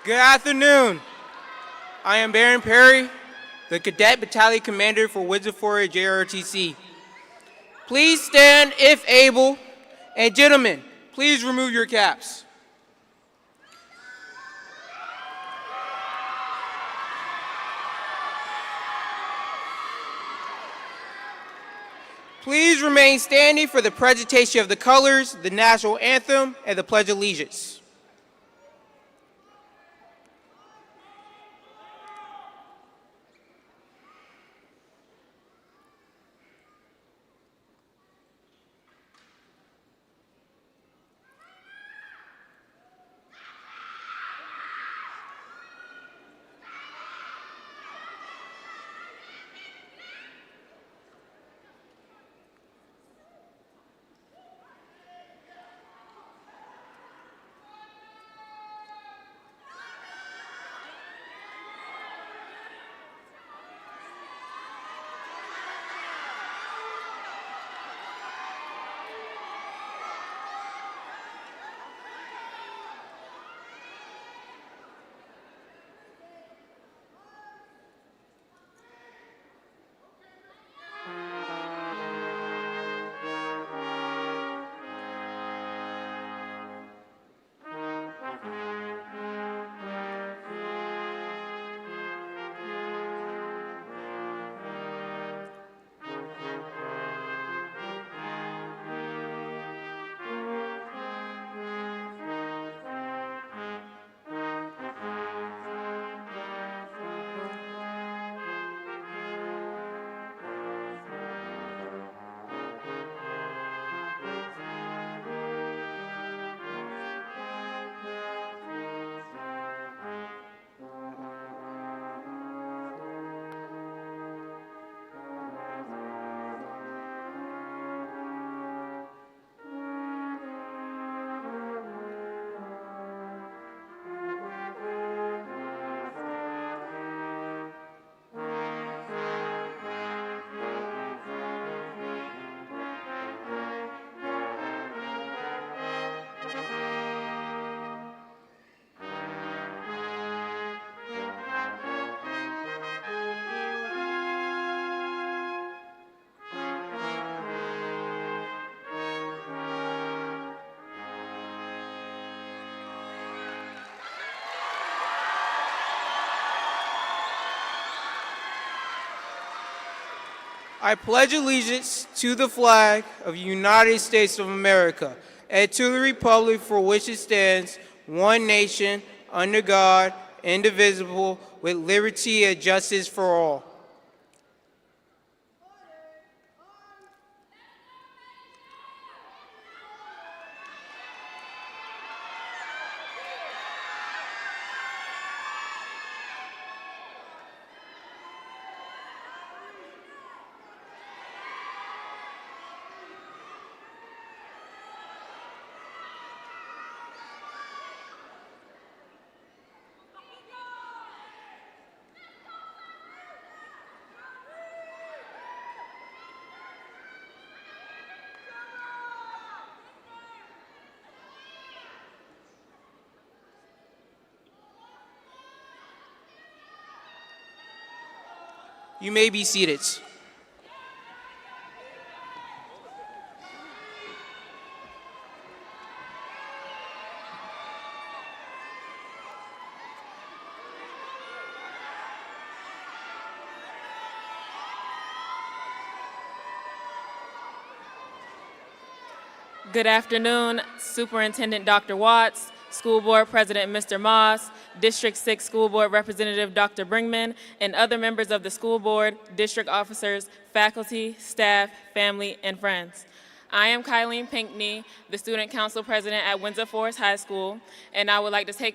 Good afternoon. I am Baron Perry, the Cadet Battalion Commander for Windsor Forest JROTC. Please stand if able, and gentlemen, please remove your caps. Please remain standing for the presentation of the colors, the national anthem, and the Pledge of Allegiance. I pledge allegiance to the flag of the United States of America and to the republic for which it stands, one nation, under God, indivisible, with liberty and justice for all. You may be seated. Good afternoon, Superintendent Dr. Watts, School Board President Mr. Moss, District 6 School Board Representative Dr. Bringman, and other members of the school board, district officers, faculty, staff, family, and friends. I am Kylene Pinkney, the Student Council President at Windsor Forest High School, and I would like to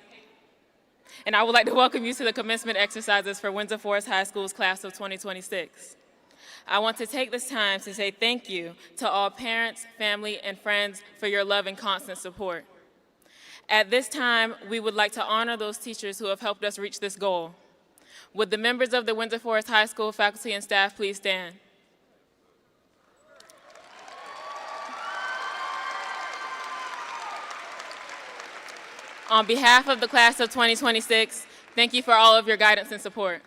welcome you to the commencement exercises for Windsor Forest High School's class of 2026. I want to take this time to say thank you to all parents, family, and friends for your love and constant support. At this time, we would like to honor those teachers who have helped us reach this goal. Would the members of the Windsor Forest High School faculty and staff please stand? On behalf of the class of 2026, thank you for all of your guidance and support.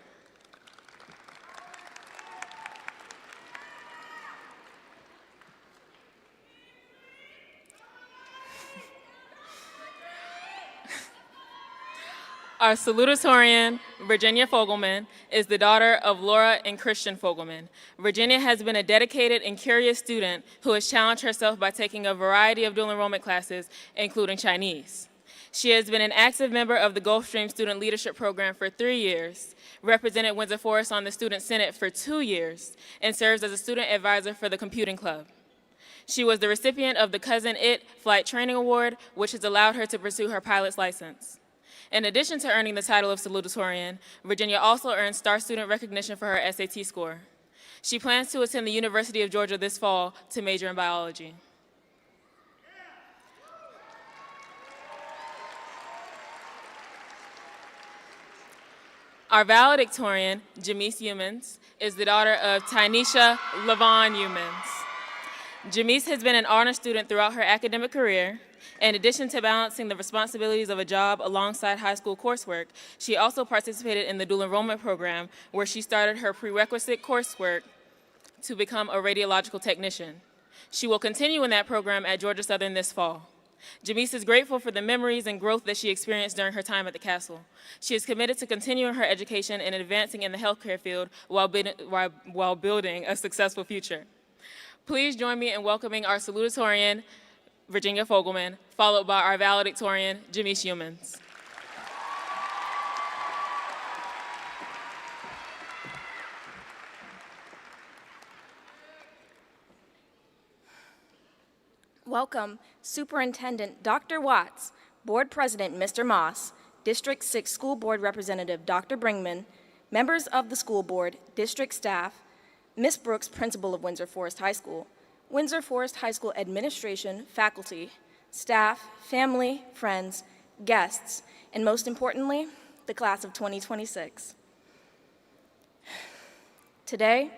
Our salutatorian, Virginia Fogelman, is the daughter of Laura and Christian Fogelman. Virginia has been a dedicated and curious student who has challenged herself by taking a variety of dual enrollment classes, including Chinese. She has been an active member of the Gulfstream Student Leadership Program for 3 years, represented Windsor Forest on the Student Senate for 2 years, and serves as a student advisor for the Computing Club. She was the recipient of the Cousin It Flight Training Award, which has allowed her to pursue her pilot's license. In addition to earning the title of salutatorian, Virginia also earned star student recognition for her SAT score. She plans to attend the University of Georgia this fall to major in biology. Our valedictorian, Jamise Humans, is the daughter of Tynesha Lavon Humans. Jamise has been an honor student throughout her academic career. In addition to balancing the responsibilities of a job alongside high school coursework, she also participated in the dual enrollment program where she started her prerequisite coursework to become a radiological technician. She will continue in that program at Georgia Southern this fall. Jamise is grateful for the memories and growth that she experienced during her time at the castle. She is committed to continuing her education and advancing in the healthcare field while building a successful future. Please join me in welcoming our salutatorian, Virginia Fogelman, followed by our valedictorian, Jamise Humans. Welcome, Superintendent Dr. Watts, Board President Mr. Moss, District 6 School Board Representative Dr. Bringman, members of the school board, district staff, Ms. Brooks, Principal of Windsor Forest High School, Windsor Forest High School administration, faculty, staff, family, friends, guests, and most importantly, the class of 2026. Today,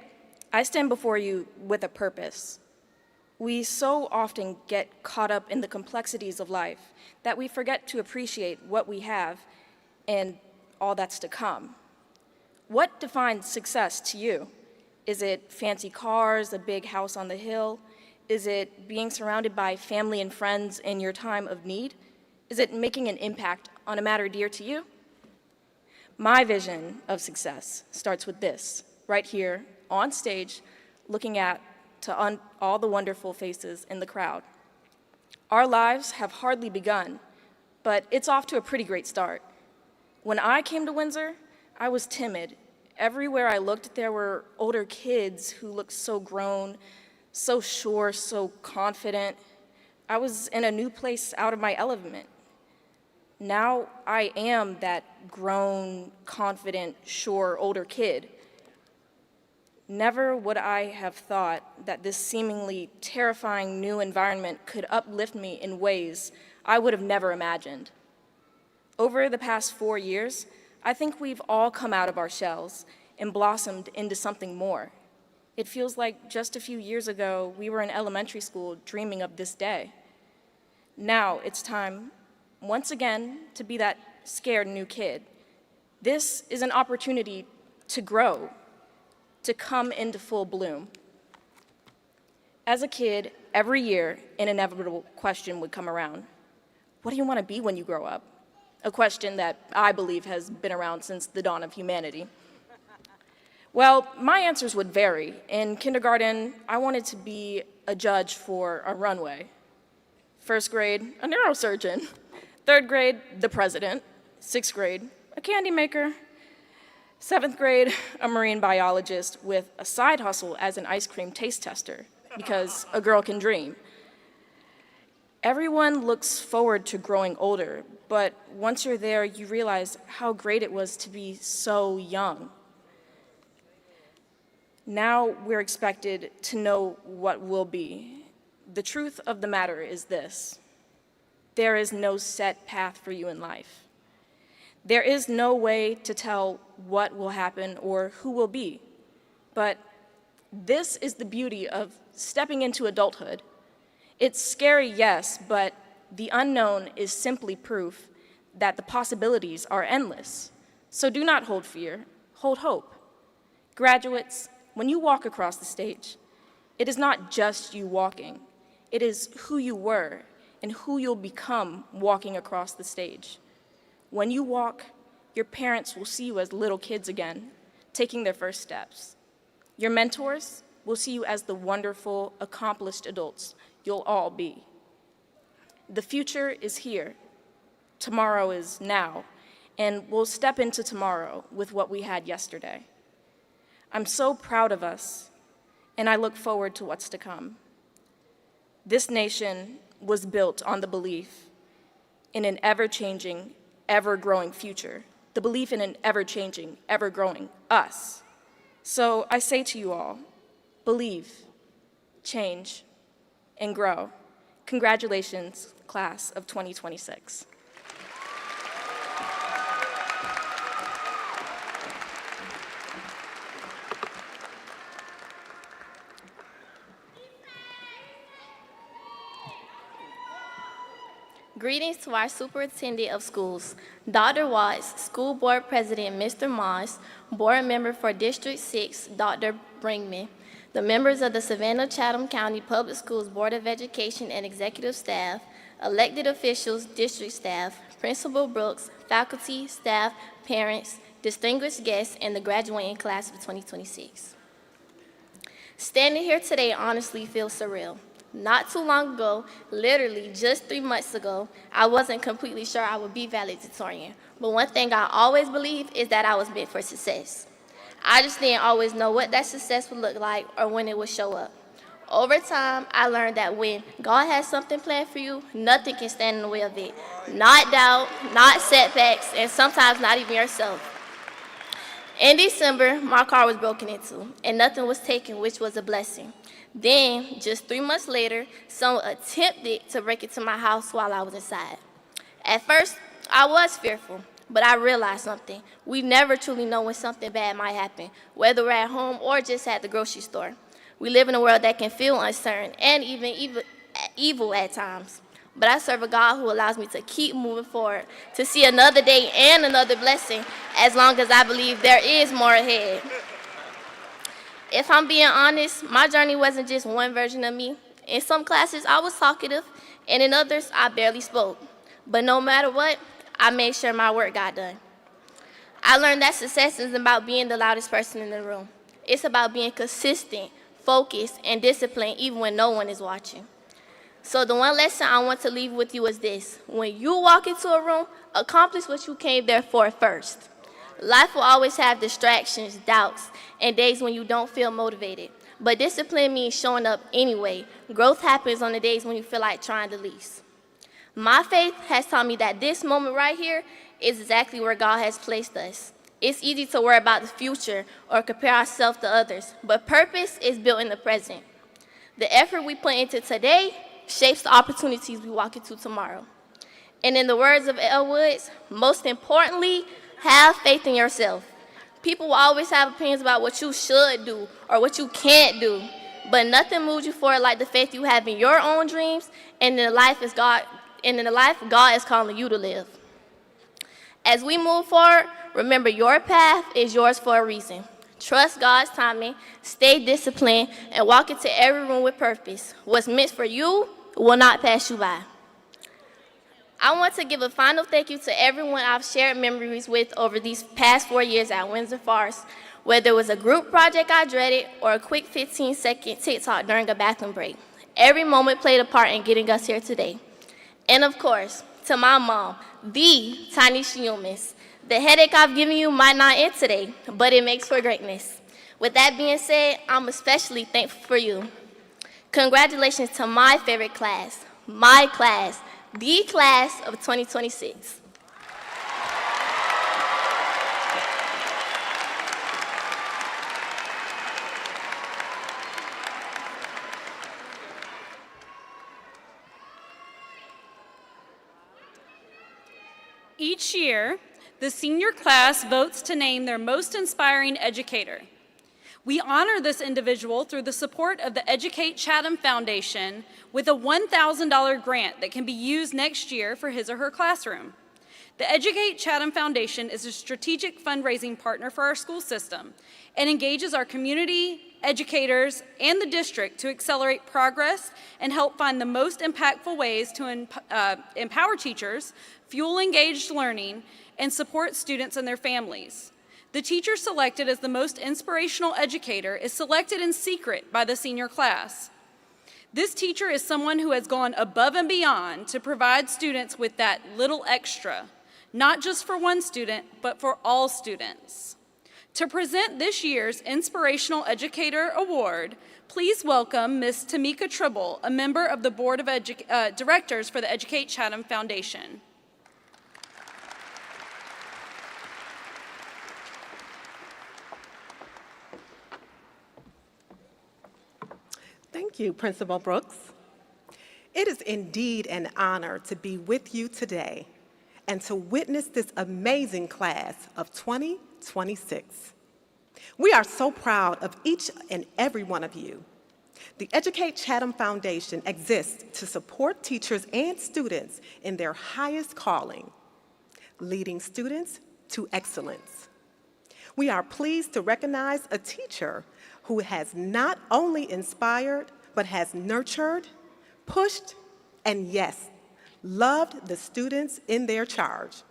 I stand before you with a purpose. We so often get caught up in the complexities of life that we forget to appreciate what we have and all that's to come. What defines success to you? Is it fancy cars, a big house on the hill? Is it being surrounded by family and friends in your time of need? Is it making an impact on a matter dear to you? My vision of success starts with this, right here on stage, looking at all the wonderful faces in the crowd. Our lives have hardly begun, but it's off to a pretty great start. When I came to Windsor, I was timid. Everywhere I looked, there were older kids who looked so grown, so sure, so confident. I was in a new place out of my element. Now I am that grown, confident, sure, older kid. Never would I have thought that this seemingly terrifying new environment could uplift me in ways I would have never imagined. Over the past 4 years, I think we've all come out of our shells and blossomed into something more. It feels like just a few years ago, we were in elementary school dreaming of this day. Now it's time, once again, to be that scared new kid. This is an opportunity to grow. to come into full bloom. As a kid, every year, an inevitable question would come around. What do you want to be when you grow up? A question that I believe has been around since the dawn of humanity. Well, my answers would vary. In kindergarten, I wanted to be a judge for a runway. First grade, a neurosurgeon. Third grade, the president. Sixth grade, a candy maker. Seventh grade, a marine biologist with a side hustle as an ice cream taste tester, because a girl can dream. Everyone looks forward to growing older, but once you're there, you realize how great it was to be so young. Now we're expected to know what will be. The truth of the matter is this: there is no set path for you in life. There is no way to tell what will happen or who will be. But this is the beauty of stepping into adulthood. It's scary, yes, but the unknown is simply proof that the possibilities are endless. So do not hold fear, hold hope. Graduates, when you walk across the stage, it is not just you walking. It is who you were and who you'll become walking across the stage. When you walk, your parents will see you as little kids again, taking their first steps. Your mentors will see you as the wonderful, accomplished adults you'll all be. The future is here. Tomorrow is now, and we'll step into tomorrow with what we had yesterday. I'm so proud of us, and I look forward to what's to come. This nation was built on the belief in an ever-changing, ever-growing future, the belief in an ever-changing, ever-growing us. So I say to you all, believe, change, and grow. Congratulations, class of 2026. Greetings to our Superintendent of Schools, Dr. Watts, School Board President Mr. Moss, Board Member for District 6, Dr. Brinkman, the members of the Savannah-Chatham County Public Schools Board of Education and executive staff, elected officials, district staff, Principal Brooks, faculty, staff, parents, distinguished guests, and the graduating class of 2026. Standing here today honestly feels surreal. Not too long ago, literally just 3 months ago, I wasn't completely sure I would be valedictorian. But one thing I always believed is that I was meant for success. I just didn't always know what that success would look like or when it would show up. Over time, I learned that when God has something planned for you, nothing can stand in the way of it. Not doubt, not setbacks, and sometimes not even yourself. In December, my car was broken into, and nothing was taken, which was a blessing. Then, just 3 months later, someone attempted to break into my house while I was inside. At first, I was fearful, but I realized something. We never truly know when something bad might happen, whether we're at home or just at the grocery store. We live in a world that can feel uncertain and even evil at times. But I serve a God who allows me to keep moving forward, to see another day and another blessing, as long as I believe there is more ahead. If I'm being honest, my journey wasn't just one version of me. In some classes, I was talkative, and in others, I barely spoke. But no matter what, I made sure my work got done. I learned that success isn't about being the loudest person in the room. It's about being consistent, focused, and disciplined even when no one is watching. So the one lesson I want to leave with you is this: when you walk into a room, accomplish what you came there for first. Life will always have distractions, doubts, and days when you don't feel motivated. But discipline means showing up anyway. Growth happens on the days when you feel like trying the least. My faith has taught me that this moment right here is exactly where God has placed us. It's easy to worry about the future or compare ourselves to others, but purpose is built in the present. The effort we put into today shapes the opportunities we walk into tomorrow. And in the words of Elle Woods, most importantly, have faith in yourself. People will always have opinions about what you should do or what you can't do, but nothing moves you forward like the faith you have in your own dreams and in the life God is calling you to live. As we move forward, remember your path is yours for a reason. Trust God's timing, stay disciplined, and walk into every room with purpose. What's meant for you will not pass you by. I want to give a final thank you to everyone I've shared memories with over these past 4 years at Windsor Forest, whether it was a group project I dreaded or a quick 15-second TikTok during a bathroom break. Every moment played a part in getting us here today. And of course, to my mom, the Tanisha Humans. The headache I've given you might not end today, but it makes for greatness. With that being said, I'm especially thankful for you. Congratulations to my favorite class, my class, the class of 2026. Each year, the senior class votes to name their most inspiring educator. We honor this individual through the support of the Educate Chatham Foundation with a $1,000 grant that can be used next year for his or her classroom. The Educate Chatham Foundation is a strategic fundraising partner for our school system and engages our community, educators, and the district to accelerate progress and help find the most impactful ways to empower teachers, fuel engaged learning, and support students and their families. The teacher selected as the most inspirational educator is selected in secret by the senior class. This teacher is someone who has gone above and beyond to provide students with that little extra, not just for one student, but for all students. To present this year's Inspirational Educator Award, please welcome Ms. Tamika Tribble, a member of the Board of Directors for the Educate Chatham Foundation. Thank you, Principal Brooks. It is indeed an honor to be with you today and to witness this amazing class of 2026. We are so proud of each and every one of you. The Educate Chatham Foundation exists to support teachers and students in their highest calling, leading students to excellence. We are pleased to recognize a teacher who has not only inspired, but has nurtured, pushed, and yes, loved the students in their charge.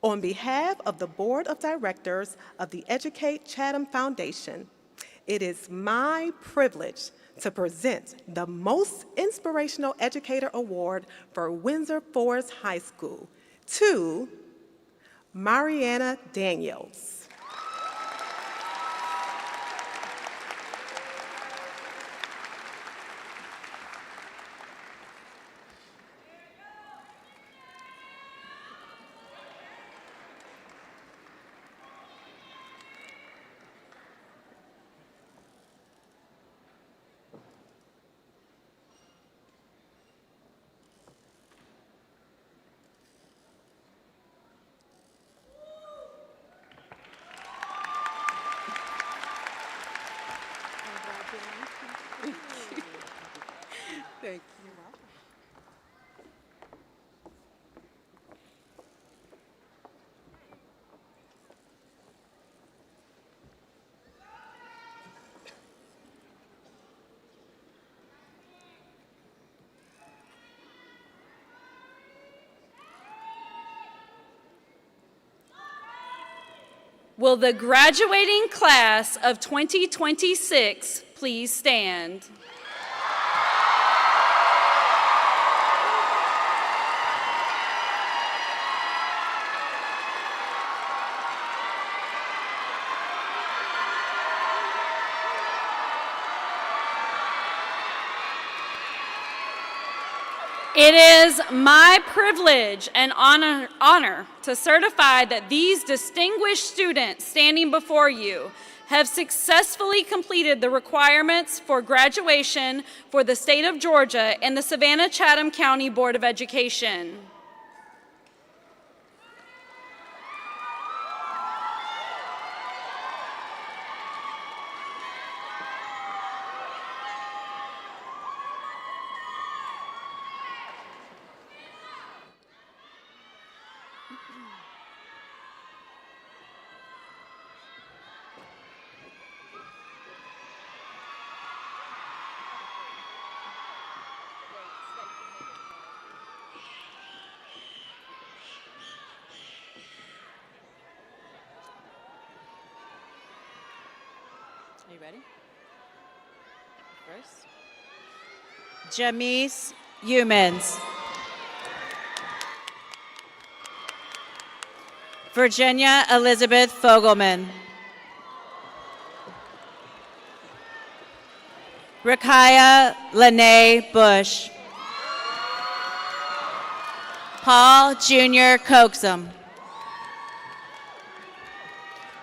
On behalf of the Board of Directors of the Educate Chatham Foundation, it is my privilege to present the Most Inspirational Educator Award for Windsor Forest High School to Mariana Daniels. Thank you. Will the graduating class of 2026 please stand? It is my privilege and honor to certify that these distinguished students standing before you have successfully completed the requirements for graduation for the state of Georgia and the Savannah-Chatham County Board of Education. Are you ready? First. Jamise Humans. Virginia Elizabeth Fogelman. Rakaya Lene Bush. Paul Jr. Coaxum.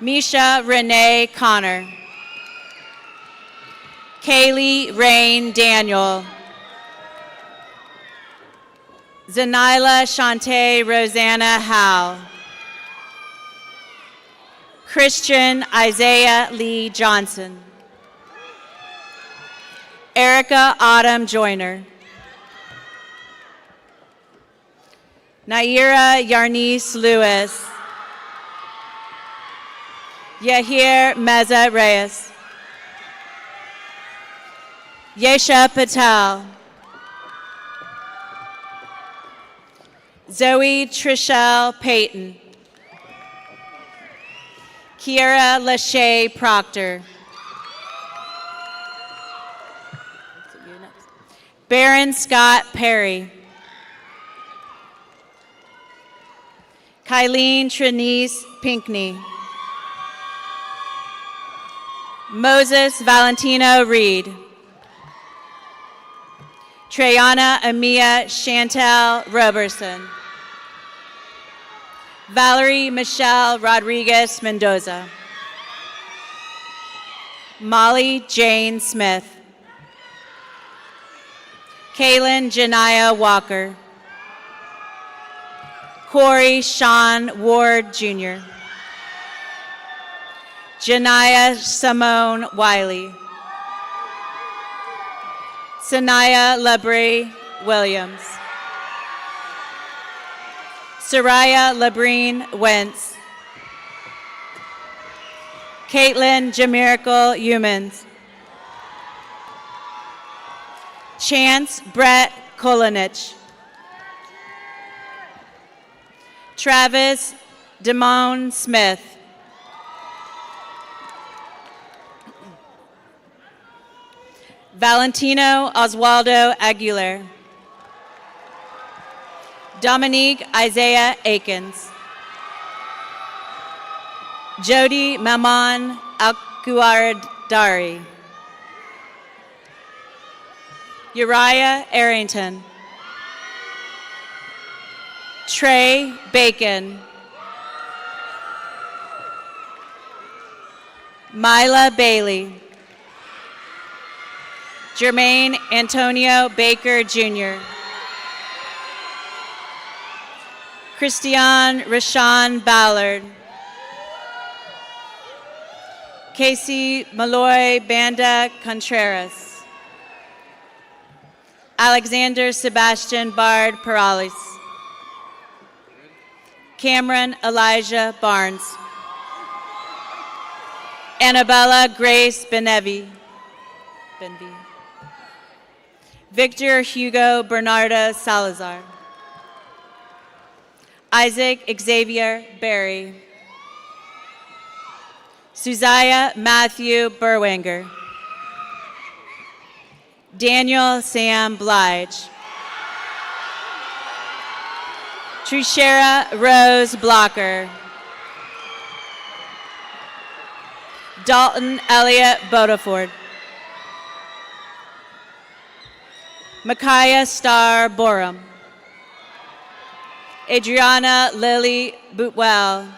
Misha Renee Connor. Kaylee Rain Daniel. Zanila Shantae Rosanna Howe. Christian Isaiah Lee Johnson. Erica Autumn Joyner. Naira Yarnice Lewis. Yahir Meza Reyes. Yesha Patel. Zoe Trishelle Payton. Kiera Lachey Proctor. Baron Scott Perry. Kylene Trinice Pinkney. Moses Valentino Reed. Treyana Amia Chantel Roberson. Valerie Michelle Rodriguez Mendoza. Molly Jane Smith. Kaylin Janiyah Walker. Corey Sean Ward Jr. Janiyah Simone Wiley. Sanaya Labrie Williams. Soraya Labrine Wentz. Caitlin Jamiracle Humans. Chance Brett Kolanich. Travis Damone Smith. Valentino Oswaldo Aguilar. Dominique Isaiah Akins. Jody Maman Alcuardari. Uriah Arrington. Trey Bacon. Mila Bailey. Jermaine Antonio Baker Jr. Christian Rashawn Ballard. Casey Malloy Banda Contreras. Alexander Sebastian Bard Perales. Cameron Elijah Barnes. Annabella Grace Benvie. Victor Hugo Bernarda Salazar. Isaac Xavier Berry. Suziah Matthew Berwanger. Daniel Sam Blige. Trishera Rose Blocker. Dalton Elliott Bodaford. Micaiah Star Borum. Adriana Lily Boutwell.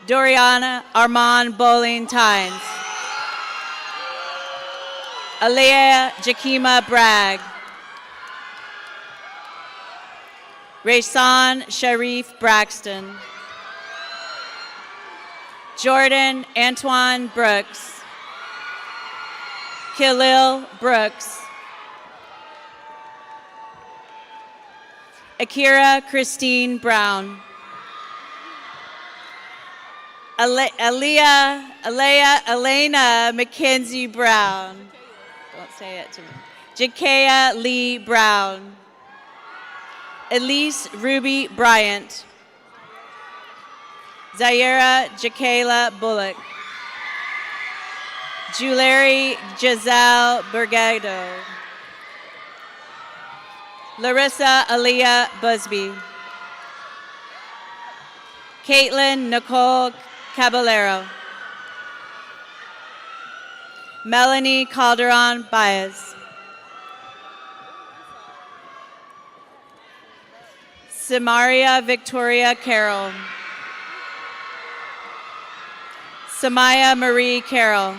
Doriana Armand Bowling Tynes. Alea Jakima Bragg. Rayson Sharif Braxton. Jordan Antoine Brooks. Khalil Brooks. Akira Christine Brown. Elena Mackenzie Brown. Don't say it to me. Jakaya Lee Brown. Elise Ruby Bryant. Zaira Jakayla Bullock. Juleri Giselle Bergado. Larissa Aaliyah Busby. Caitlin Nicole Caballero. Melanie Calderon Baez. Samaria Victoria Carroll. Samaya Marie Carroll.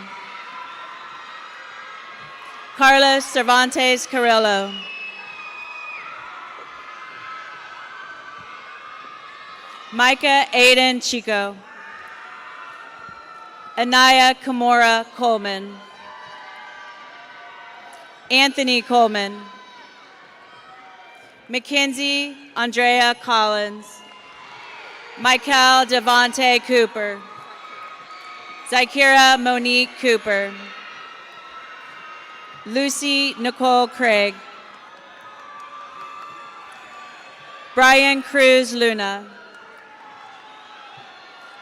Carlos Cervantes Carrillo. Micah Aiden Chico. Anaya Kimura Coleman. Anthony Coleman. Mackenzie Andrea Collins. Michael Devonte Cooper. Zykira Monique Cooper. Lucy Nicole Craig. Brian Cruz Luna.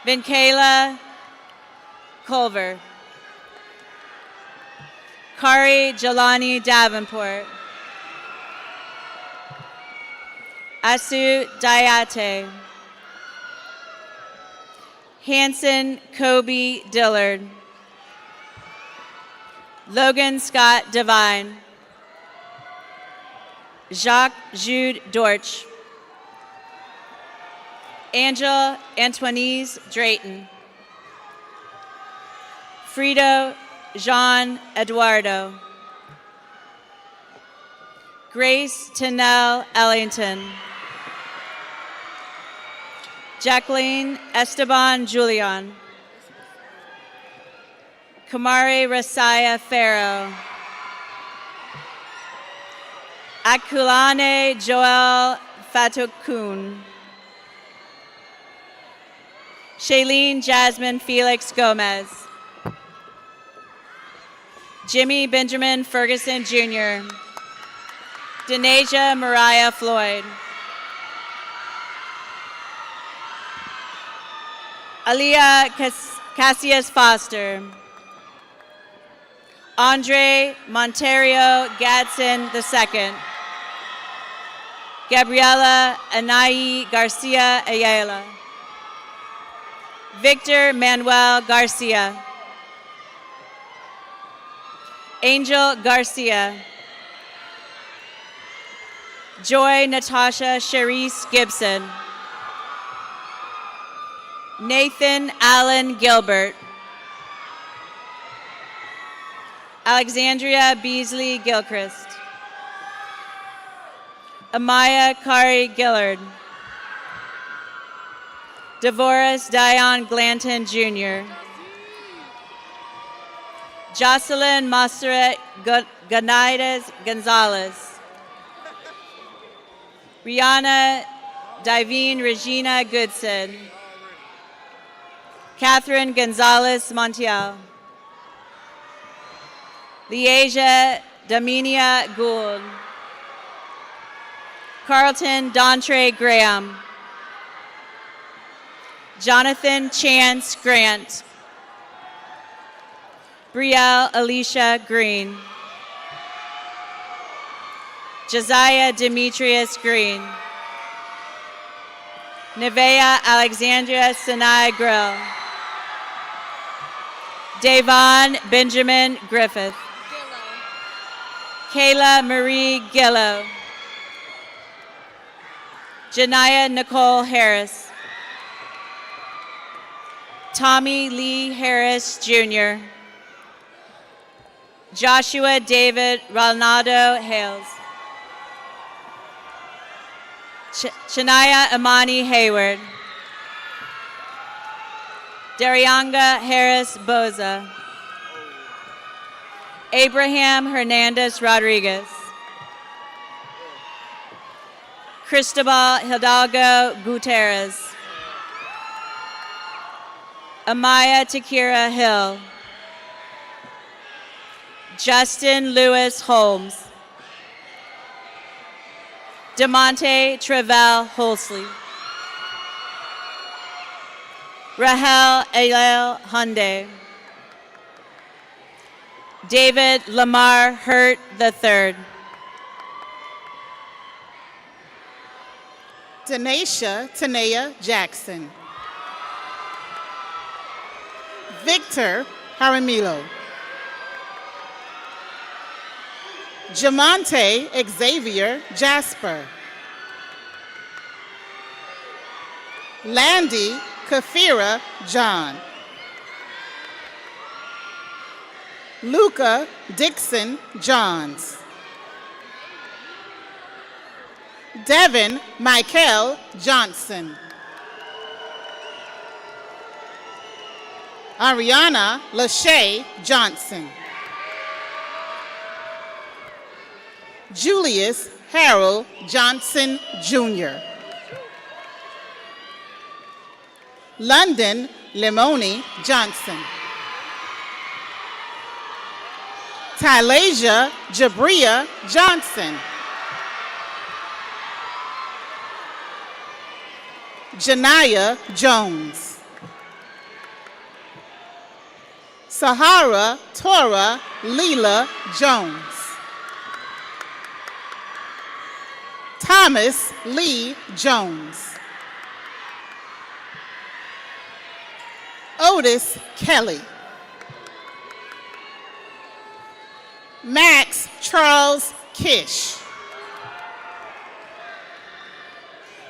Vinkayla Culver. Kari Jelani Davenport. Asu Dayate. Hanson Kobe Dillard. Logan Scott Devine. Jacques Jude Dorch. Angel Antoinese Drayton. Frido Jean Eduardo. Grace Tennell Ellington. Jacqueline Esteban Julian. Kamari Rasaya Farrow. Akulane Joel Fatokun. Shailene Jasmine Felix Gomez. Jimmy Benjamin Ferguson Jr. Denasia Mariah Floyd. Aliyah Cassius Foster. Andre Monterio Gadsden II. Gabriela Anayi Garcia Ayala. Victor Manuel Garcia. Angel Garcia. Joy Natasha Cherise Gibson. Nathan Allen Gilbert. Alexandria Beasley Gilchrist. Amaya Kari Gillard. Devoris Dion Glanton Jr. Jocelyn Masteret Ganides Gonzalez. Rihanna Divine Regina Goodson. Catherine Gonzalez Montiel. Liasia Daminia Gould. Carlton Dontre Graham. Jonathan Chance Grant. Brielle Alicia Green. Josiah Demetrius Green. Nevea Alexandria Sinai Grill. Davon Benjamin Griffith. Kayla Marie Gillo. Janiyah Nicole Harris. Tommy Lee Harris Jr. Joshua David Ronaldo Hales. Shania Imani Hayward. Darianga Harris Boza. Abraham Hernandez Rodriguez. Cristobal Hidalgo Gutierrez. Amaya Takira Hill. Justin Lewis Holmes. DeMonte Trevell Holsley. Rahel Alel Hyundai. David Lamar Hurt III. Denasia Tanea Jackson. Victor Jaramillo. Jamonte Xavier Jasper. Landy Kafira John. Luca Dixon Johns. Devin Michael Johnson. Ariana Lachey Johnson. Julius Harold Johnson Jr. London Limoni Johnson. Tylasia Jabria Johnson. Janaya Jones. Sahara Tora Leela Jones. Thomas Lee Jones. Otis Kelly. Max Charles Kish.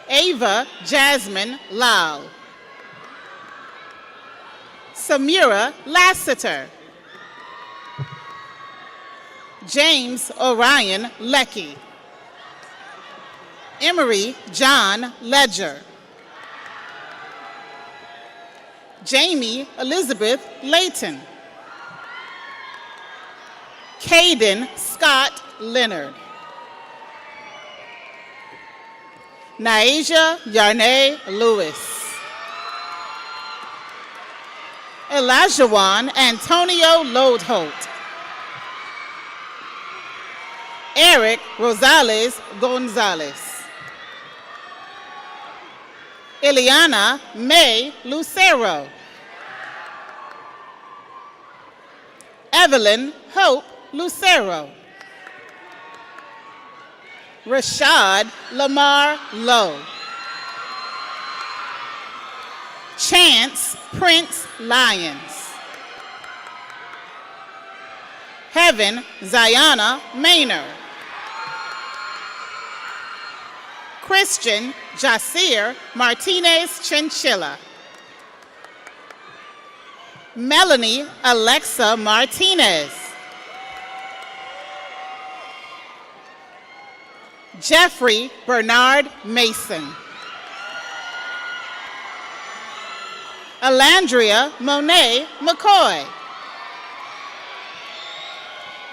Ava Jasmine Lau. Samira Lassiter. James Orion Lecky. Emery John Ledger. Jamie Elizabeth Layton. Caden Scott Leonard. Naija Yarnay Lewis. Elijahwan Antonio Lodholt. Eric Rosales Gonzalez. Ileana May Lucero. Evelyn Hope Lucero. Rashad Lamar Lowe. Chance Prince Lyons. Heaven Ziana Maynard. Christian Jasir Martinez Chinchilla. Melanie Alexa Martinez. Jeffrey Bernard Mason. Alandria Monet McCoy.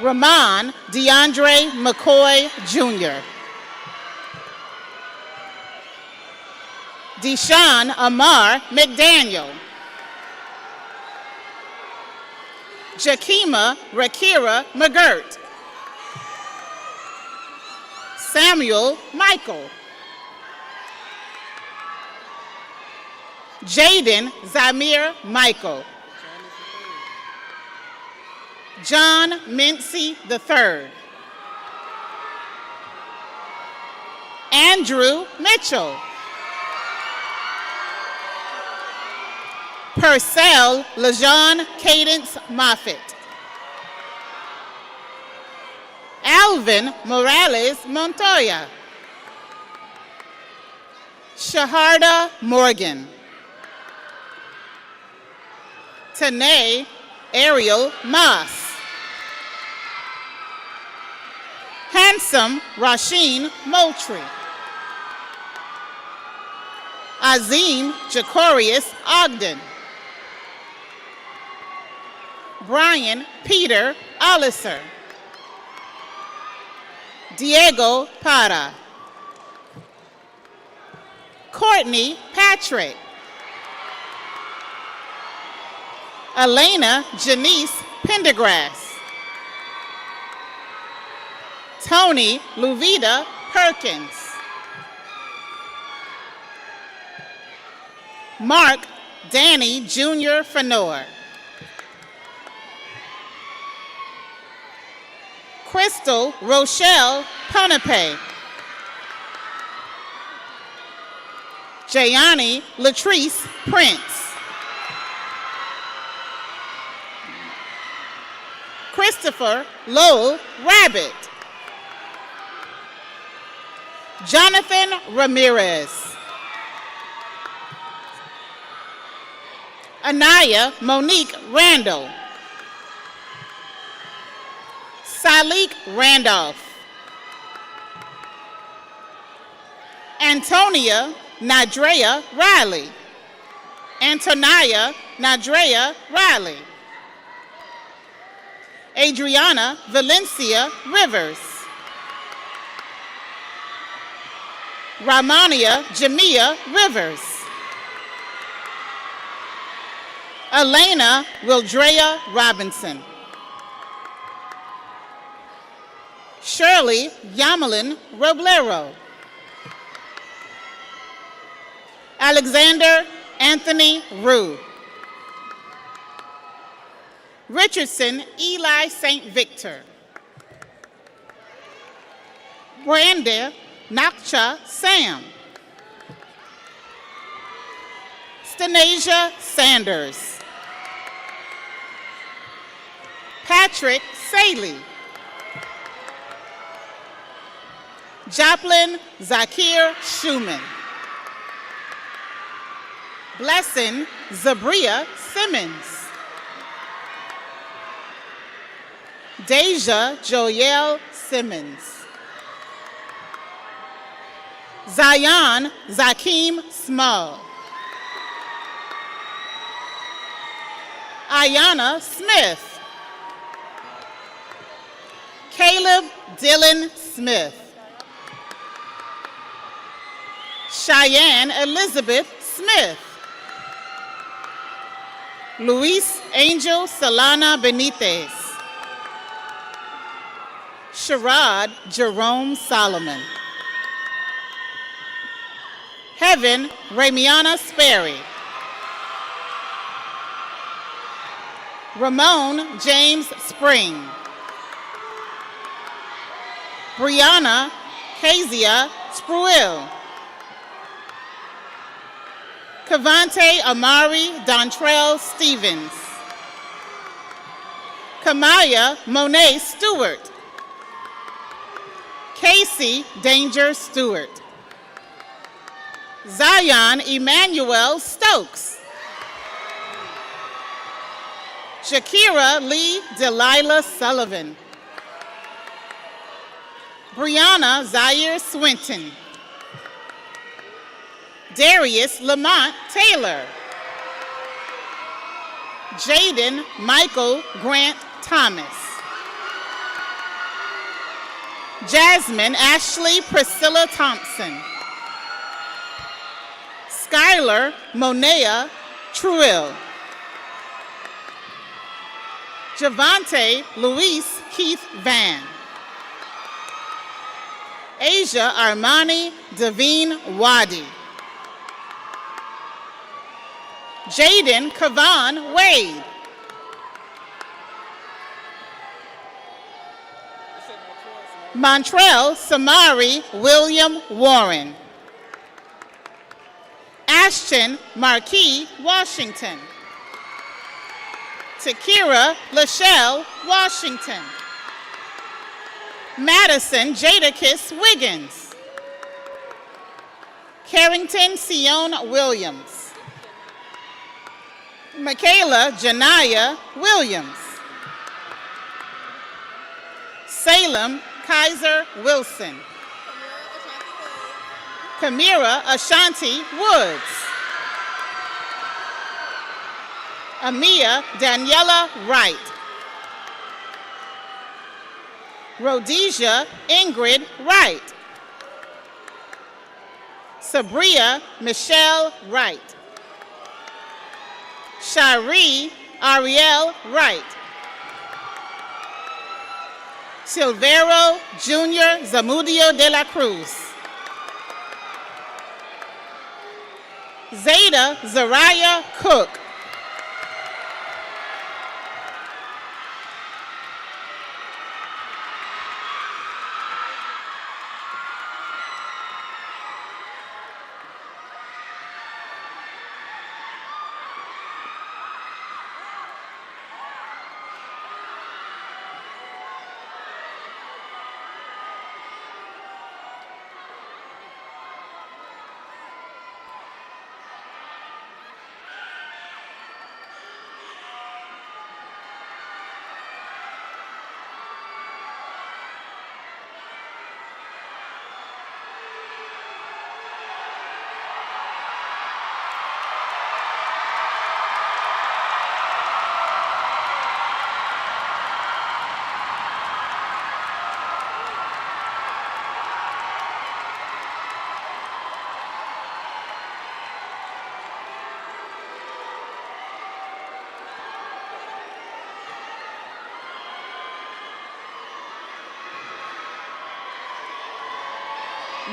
Ramon DeAndre McCoy Jr. Deshaun Amar McDaniel. Jakima Rakira McGirt. Samuel Michael. Jaden Zamir Michael. John Mincy III. Andrew Mitchell. Purcell LaJean Cadence Moffitt. Alvin Morales Montoya. Shaharda Morgan. Tanae Ariel Moss. Handsome Rasheen Moultrie. Azim Jacorius Ogden. Brian Peter Olliser. Diego Para. Courtney Patrick. Elena Janice Pendergrass. Tony Luvita Perkins. Mark Danny Jr. Fenor. Crystal Rochelle Ponape. Jayani Latrice Prince. Christopher Lowell Rabbit. Jonathan Ramirez. Anaya Monique Randall. Salik Randolph. Antonia Nadrea Riley. Antonia Nadrea Riley. Adriana Valencia Rivers. Ramania Jamia Rivers. Elena Wildrea Robinson. Shirley Yamelin Roblero. Alexander Anthony Rue. Richardson Eli St. Victor. Brenda Nakcha Sam. Stanasia Sanders. Patrick Saley. Joplin Zakir Schumann. Blessing Zabria Simmons. Deja Joyelle Simmons. Zion Zakim Small. Ayana Smith. Caleb Dylan Smith. Cheyenne Elizabeth Smith. Luis Angel Solana Benitez. Sherrod Jerome Solomon. Heaven Ramiana Sperry. Ramon James Spring. Brianna Kezia Spruill. Cavante Amari Dontrell Stevens. Kamaya Monet Stewart. Casey Danger Stewart. Zion Emmanuel Stokes. Shakira Lee Delilah Sullivan. Brianna Zaire Swinton. Darius Lamont Taylor. Jaden Michael Grant Thomas. Jasmine Ashley Priscilla Thompson. Skylar Monea Truill. Javante Luis Keith Van. Asia Armani Davine Wadi. Jaden Kavan Wade. Montrell Samari William Warren. Ashton Marquis Washington. Takira Lachelle Washington. Madison Jadakiss Wiggins. Carrington Sion Williams. Michaela Janaya Williams. Salem Kaiser Wilson. Kamira Ashanti Woods. Amia Daniela Wright. Rhodesia Ingrid Wright. Sabria Michelle Wright. Shari Ariel Wright. Silvero Jr. Zamudio de la Cruz. Zeta Zariah Cook.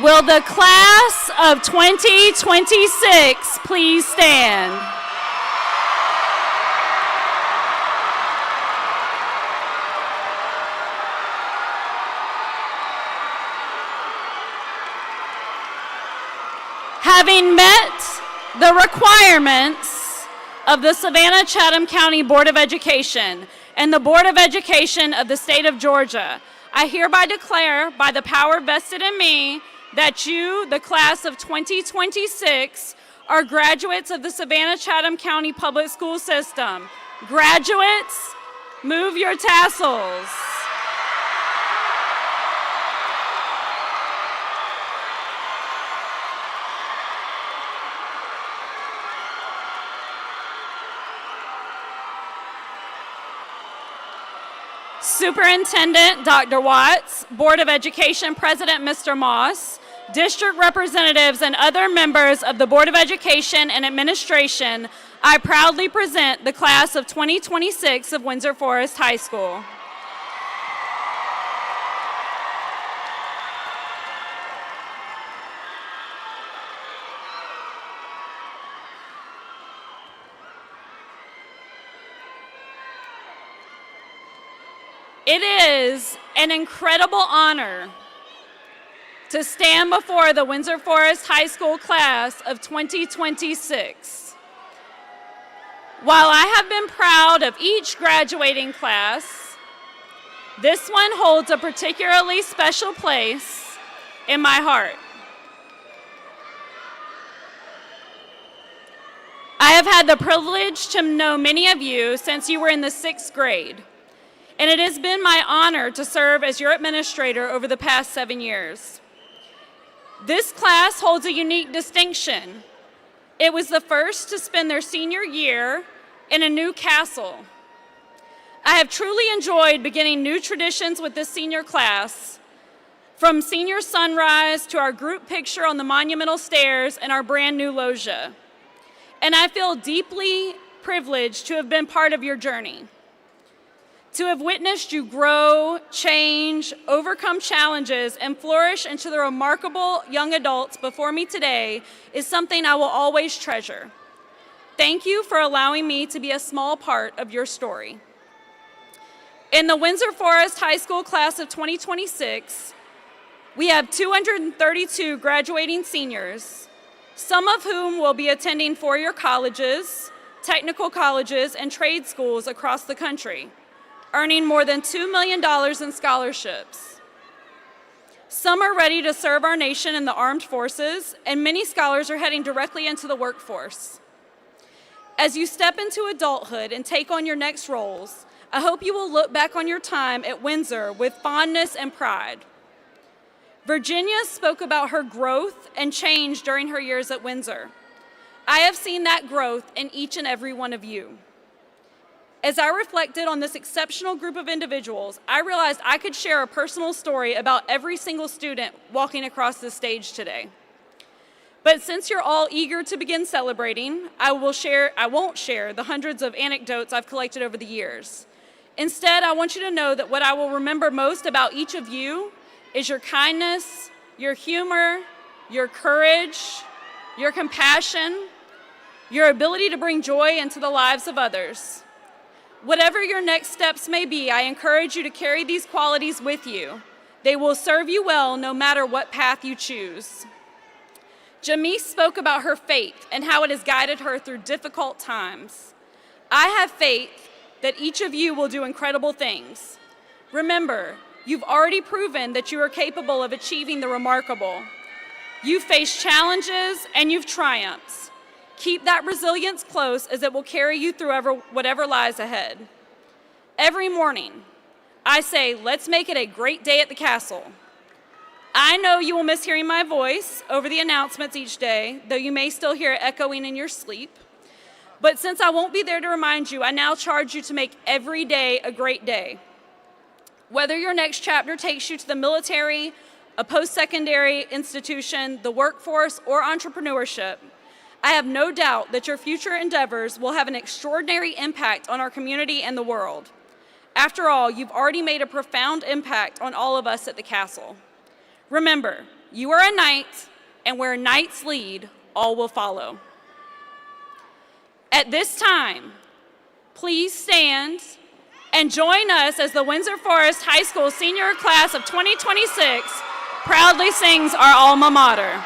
Will the class of 2026 please stand? Having met the requirements of the Savannah-Chatham County Board of Education and the Board of Education of the state of Georgia, I hereby declare by the power vested in me that you, the class of 2026, are graduates of the Savannah-Chatham County Public School System. Graduates, move your tassels. Superintendent Dr. Watts, Board of Education President Mr. Moss, district representatives and other members of the Board of Education and Administration, I proudly present the class of 2026 of Windsor Forest High School. It is an incredible honor to stand before the Windsor Forest High School class of 2026. While I have been proud of each graduating class, this one holds a particularly special place in my heart. I have had the privilege to know many of you since you were in the 6th grade. And it has been my honor to serve as your administrator over the past 7 years. This class holds a unique distinction. It was the first to spend their senior year in a new castle. I have truly enjoyed beginning new traditions with this senior class, from senior sunrise to our group picture on the monumental stairs and our brand new loggia. And I feel deeply privileged to have been part of your journey. To have witnessed you grow, change, overcome challenges, and flourish into the remarkable young adults before me today is something I will always treasure. Thank you for allowing me to be a small part of your story. In the Windsor Forest High School class of 2026, we have 232 graduating seniors, some of whom will be attending four-year colleges, technical colleges, and trade schools across the country, earning more than $2 million in scholarships. Some are ready to serve our nation in the armed forces, and many scholars are heading directly into the workforce. As you step into adulthood and take on your next roles, I hope you will look back on your time at Windsor with fondness and pride. Virginia spoke about her growth and change during her years at Windsor. I have seen that growth in each and every one of you. As I reflected on this exceptional group of individuals, I realized I could share a personal story about every single student walking across this stage today. But since you're all eager to begin celebrating, I won't share the hundreds of anecdotes I've collected over the years. Instead, I want you to know that what I will remember most about each of you is your kindness, your humor, your courage, your compassion, your ability to bring joy into the lives of others. Whatever your next steps may be, I encourage you to carry these qualities with you. They will serve you well no matter what path you choose. Jamise spoke about her faith and how it has guided her through difficult times. I have faith that each of you will do incredible things. Remember, you've already proven that you are capable of achieving the remarkable. You've faced challenges and you've triumphed. Keep that resilience close, as it will carry you through whatever lies ahead. Every morning, I say, let's make it a great day at the castle. I know you will miss hearing my voice over the announcements each day, though you may still hear it echoing in your sleep. But since I won't be there to remind you, I now charge you to make every day a great day. Whether your next chapter takes you to the military, a post-secondary institution, the workforce, or entrepreneurship, I have no doubt that your future endeavors will have an extraordinary impact on our community and the world. After all, you've already made a profound impact on all of us at the castle. Remember, you are a knight, and where knights lead, all will follow. At this time, please stand and join us as the Windsor Forest High School senior class of 2026 proudly sings our alma mater.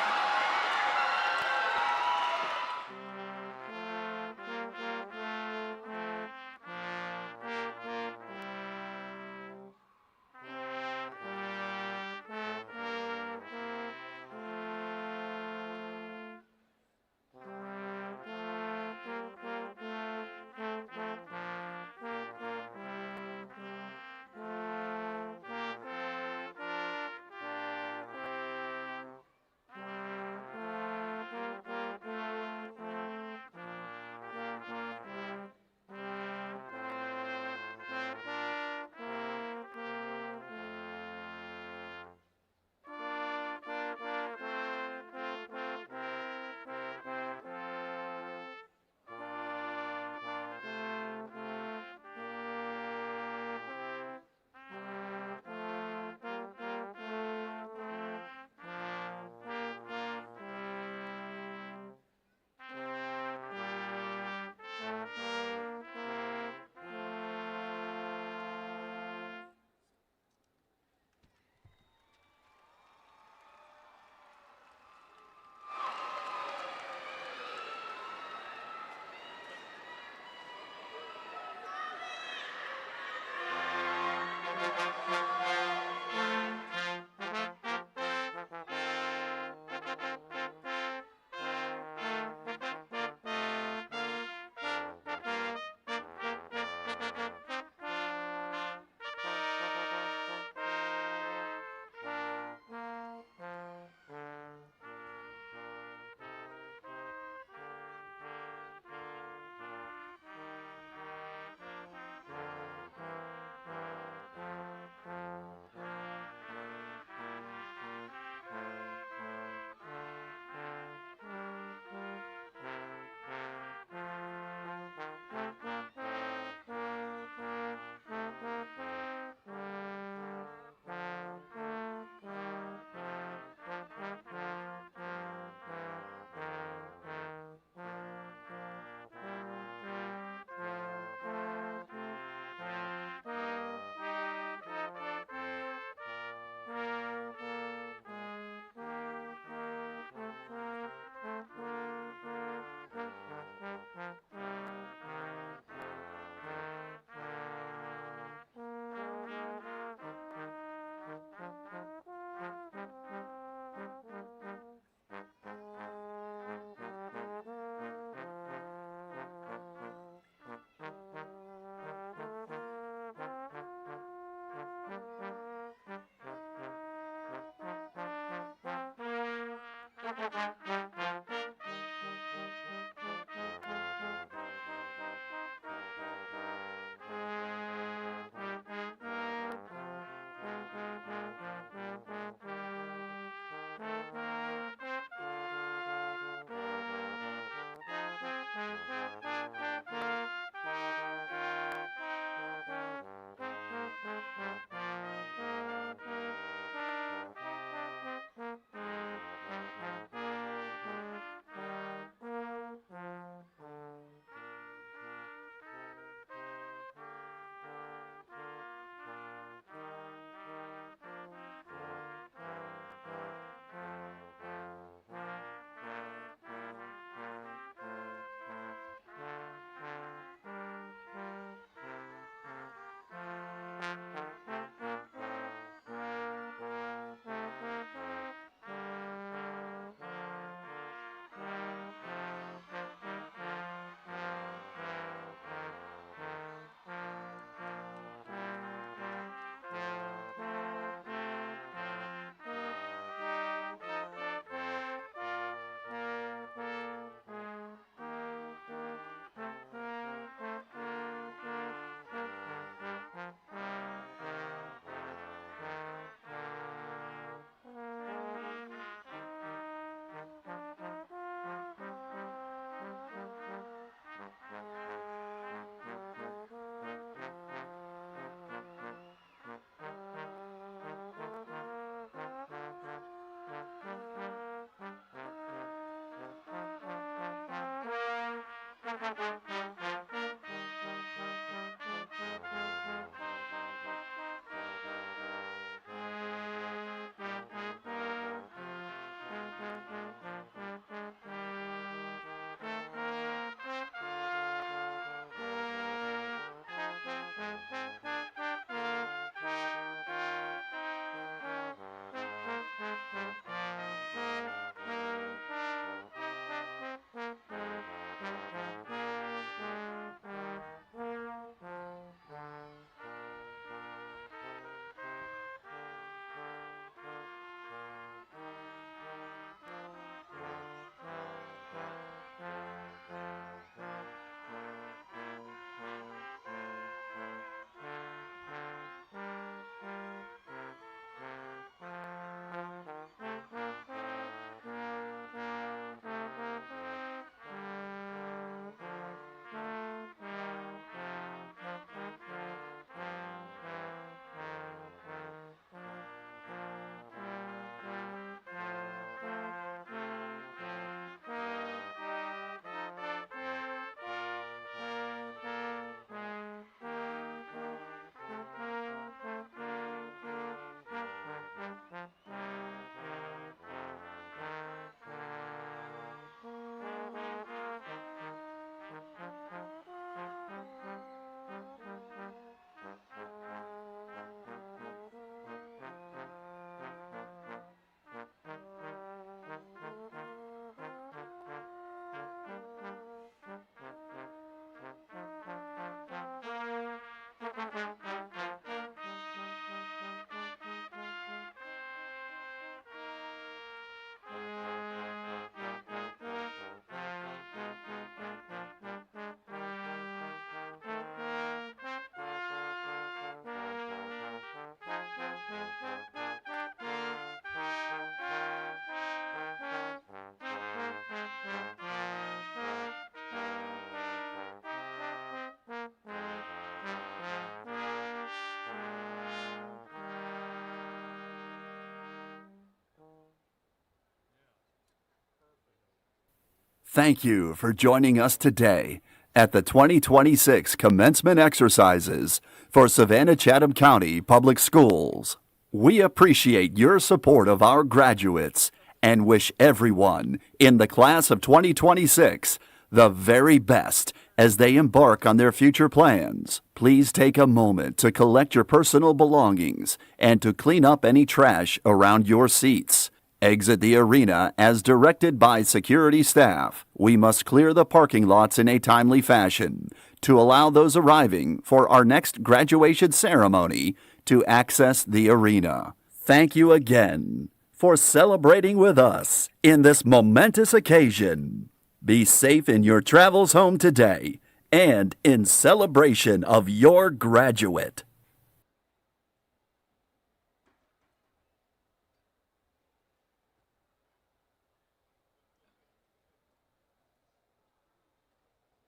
Thank you for joining us today at the 2026 commencement exercises for Savannah-Chatham County Public Schools. We appreciate your support of our graduates and wish everyone in the class of 2026 the very best as they embark on their future plans. Please take a moment to collect your personal belongings and to clean up any trash around your seats. Exit the arena as directed by security staff. We must clear the parking lots in a timely fashion to allow those arriving for our next graduation ceremony to access the arena. Thank you again for celebrating with us in this momentous occasion. Be safe in your travels home today and in celebration of your graduate.